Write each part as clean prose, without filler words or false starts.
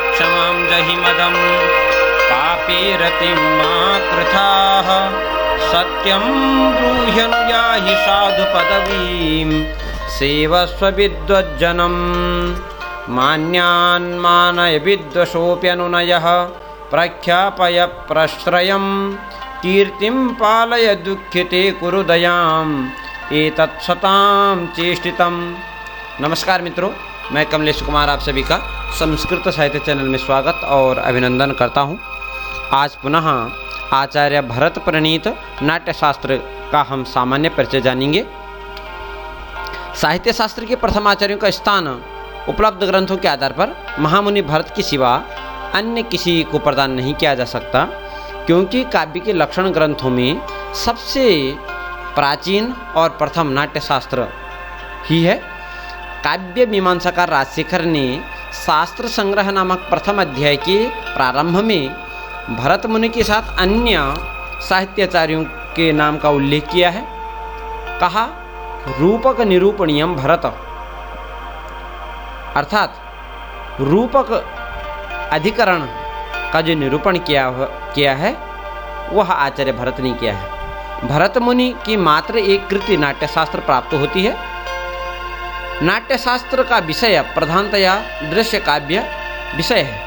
क्षमां जहि मदं पापी रतिं मा कृथाः सत्यं ब्रूह्यनुयाहि साधु पदवीं सेवस्व विद्वज्जनं मान्यान् मानय विद्वशोऽप्यनुनयः प्रख्यापय प्रश्रयं कीर्तिं पालय दुःखिते कुरु दयाम् एतत्सतां चेष्टितम्। नमस्कार मित्रों, मैं कमलेश कुमार आप सभी का संस्कृत साहित्य चैनल में स्वागत और अभिनंदन करता हूं। आज पुनः आचार्य भरत प्रणीत नाट्यशास्त्र का हम सामान्य परिचय जानेंगे। साहित्य शास्त्र के प्रथम आचार्यों का स्थान उपलब्ध ग्रंथों के आधार पर महामुनि भरत के सिवा अन्य किसी को प्रदान नहीं किया जा सकता, क्योंकि काव्य के लक्षण ग्रंथों में सबसे प्राचीन और प्रथम नाट्यशास्त्र ही है। काव्य मीमांसाकार राजशेखर ने शास्त्र संग्रह नामक प्रथम अध्याय के प्रारंभ में भरत मुनि के साथ अन्य साहित्याचार्यों के नाम का उल्लेख किया है। कहा रूपक निरूपणीयम भरत, अर्थात रूपक अधिकरण का जो निरूपण किया है वह आचार्य भरत ने किया है। भरत मुनि की मात्र एक कृति नाट्यशास्त्र प्राप्त होती है। नाट्यशास्त्र का विषय प्रधानतया दृश्य काव्य विषय है,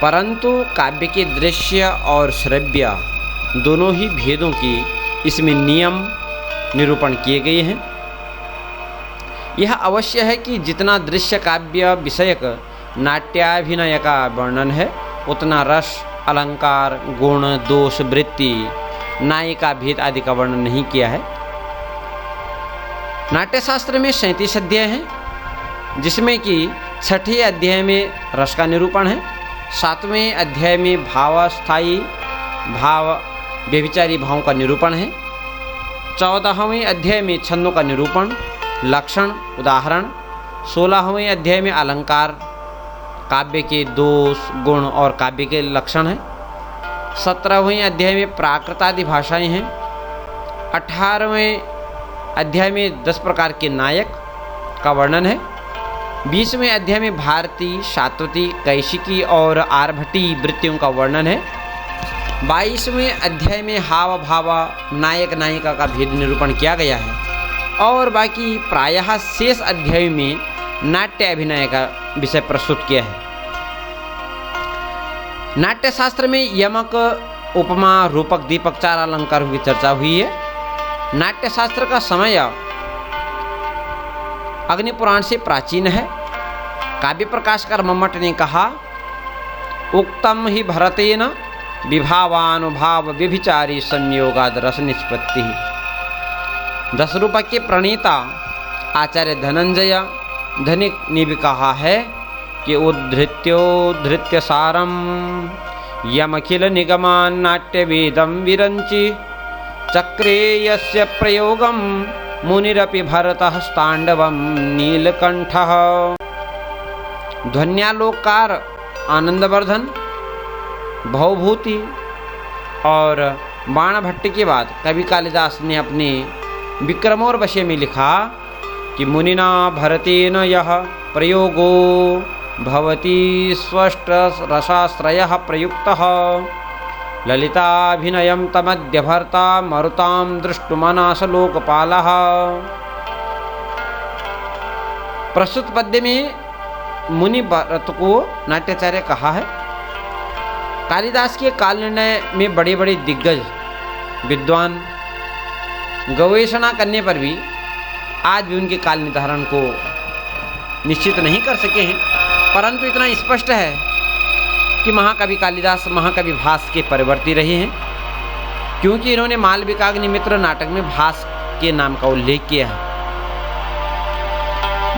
परंतु काव्य के दृश्य और श्रव्य दोनों ही भेदों की इसमें नियम निरूपण किए गए हैं। यह अवश्य है कि जितना दृश्य काव्य विषयक नाट्याभिनय का वर्णन है, उतना रस, अलंकार, गुण, दोष, वृत्ति, नायिका भेद आदि का वर्णन नहीं किया है। नाट्यशास्त्र में 37 अध्याय हैं, जिसमें कि 6ठे अध्याय में रस का निरूपण है, 7वें अध्याय में भावस्थायी भाव व्यभिचारी भावों का निरूपण है, 14वें अध्याय में छंदों का निरूपण, लक्षण, उदाहरण, 16वें अध्याय में अलंकार, काव्य के दोष, गुण और काव्य के लक्षण हैं, 17वें अध्याय में प्राकृत आदि भाषाएं हैं, 18वें अध्याय में 10 प्रकार के नायक का वर्णन है, 20वें अध्याय में भारती, शातवती, कैशिकी और आर्भटी वृत्तियों का वर्णन है, 22वें अध्याय में हाव भाव नायक नायिका का भेद निरूपण किया गया है और बाकी प्रायः शेष अध्याय में नाट्य अभिनय का विषय प्रस्तुत किया है। नाट्यशास्त्र में यमक, उपमा, रूपक, दीपक, चार अलंकारों की चर्चा हुई है। नाट्यशास्त्र का समय अग्निपुराण से प्राचीन है। काव्य प्रकाशकार मम्मट ने कहा, उक्तम ही भरतेन विभावानुभाव व्यभिचारी संयोगाद रस निष्पत्ति। 10 रूपक के प्रणेता आचार्य धनंजय धनिक ने भी कहा है कि उद्धृत्योद्धृत्य सारम यमखिल निगमान नाट्य वेदम विरंचि चक्रे यस्य प्रयोगम मुनिरपि भरतः स्तांडवम नीलकंठः। ध्वन्यालोकार आनंदवर्धन, भवभूति और बाणभट्ट के बाद कवि कालिदास ने अपने विक्रमोर्वशीय में लिखा कि मुनिना भरतेन यह प्रयोगो भवति स्पष्ट रसाश्रयः प्रयुक्तः ललिताभिनयं तमद्य भर्ता मरुतां दृष्टुमनास लोकपालः। प्रस्तुत पद्य में मुनि भरत को नाट्याचार्य कहा है। कालिदास के काल निर्णय में बड़े बड़े दिग्गज विद्वान गवेषणा करने पर भी आज भी उनके काल निर्धारण को निश्चित नहीं कर सके हैं, परंतु इतना स्पष्ट है कि महाकवि कालिदास महाकवि भास के परिवर्ती रहे हैं, क्योंकि इन्होंने मालविकाग्निमित्र नाटक में भास के नाम का उल्लेख किया है।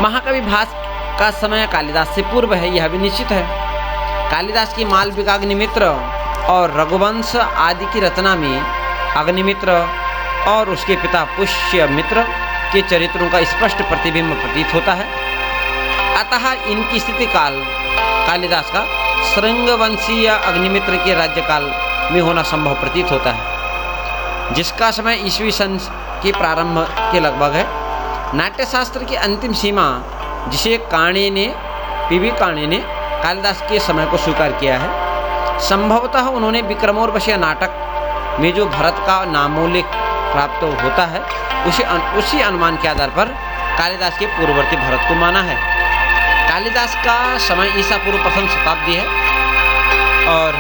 महाकवि भास का समय कालिदास से पूर्व है, यह भी निश्चित है। कालिदास की मालविकाग्निमित्र और रघुवंश आदि की रचना में अग्निमित्र और उसके पिता पुष्यमित्र के चरित्रों का स्पष्ट प्रतिबिंब प्रतीत होता है। अतः इनकी स्थिति काल कालिदास का श्रृंगवंशीय अग्निमित्र के राज्यकाल में होना संभव प्रतीत होता है, जिसका समय ईस्वी सन के प्रारंभ के लगभग है। नाट्यशास्त्र की अंतिम सीमा, जिसे काणे ने पीवी काणे ने कालिदास के समय को स्वीकार किया है। संभवतः उन्होंने विक्रमोर्वशीय नाटक में जो भरत का नामोल्लेख प्राप्त होता है उसी अनुमान के आधार पर कालिदास के पूर्ववर्ती भरत को माना है। कालिदास का समय ईसा पूर्व प्रथम शताब्दी है और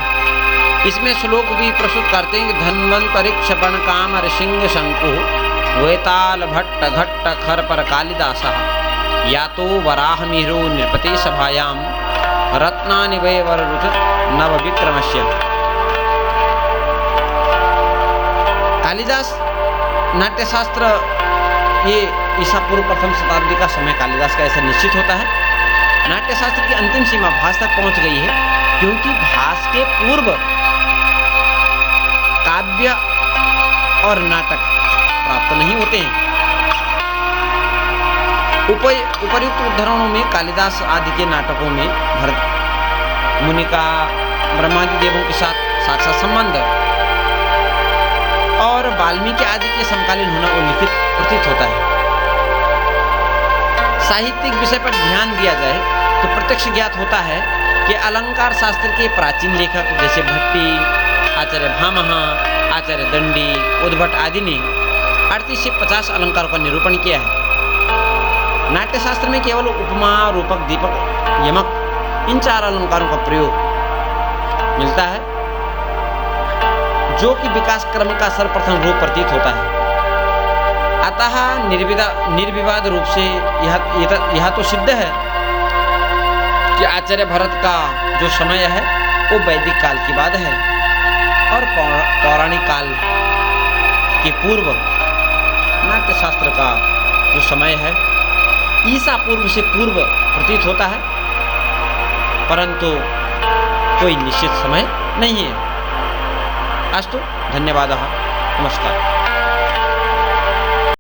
इसमें श्लोक भी प्रस्तुत करते हैं कि धन्वंतरि क्षपण काम ऋषिंग शंकु वेताल भट्ट घट्ट खर पर कालिदास या तो वराह मिहिरो नृपति सभायाम रत्नानि वै वररुच नव विक्रमस्य। कालिदास नाट्यशास्त्र ये ईसा पूर्व प्रथम शताब्दी का समय कालिदास का ऐसा निश्चित होता है। नाट्यशास्त्र की अंतिम सीमा भास तक पहुंच गई है, क्योंकि भास के पूर्व काव्य और नाटक प्राप्त नहीं होते हैं। उपर्युक्त उदाहरणों में कालिदास आदि के नाटकों में भरत मुनि का ब्रह्मादि देवों के साथ साक्षात संबंध और वाल्मीकि आदि के समकालीन होना उल्लिखित प्रतीत होता है। साहित्यिक विषय पर ध्यान दिया जाए तो प्रत्यक्ष ज्ञात होता है कि अलंकार शास्त्र के प्राचीन लेखक जैसे भट्टी, आचार्य भामह, आचार्य दंडी, उद्भट आदि ने 38 से 50 अलंकारों का निरूपण किया है। नाट्यशास्त्र में केवल उपमा, रूपक, दीपक, यमक इन 4 अलंकारों का प्रयोग मिलता है, जो कि विकास क्रम का सर्वप्रथम रूप प्रतीत होता है। अतः निर्विवाद रूप से यह तो सिद्ध है कि आचार्य भरत का जो समय है वो वैदिक काल की बात है और पौराणिक काल के पूर्व नाट्यशास्त्र का जो समय है ईसा पूर्व से पूर्व प्रतीत होता है, परंतु कोई निश्चित समय नहीं है। अस्तु, धन्यवादः, नमस्कार।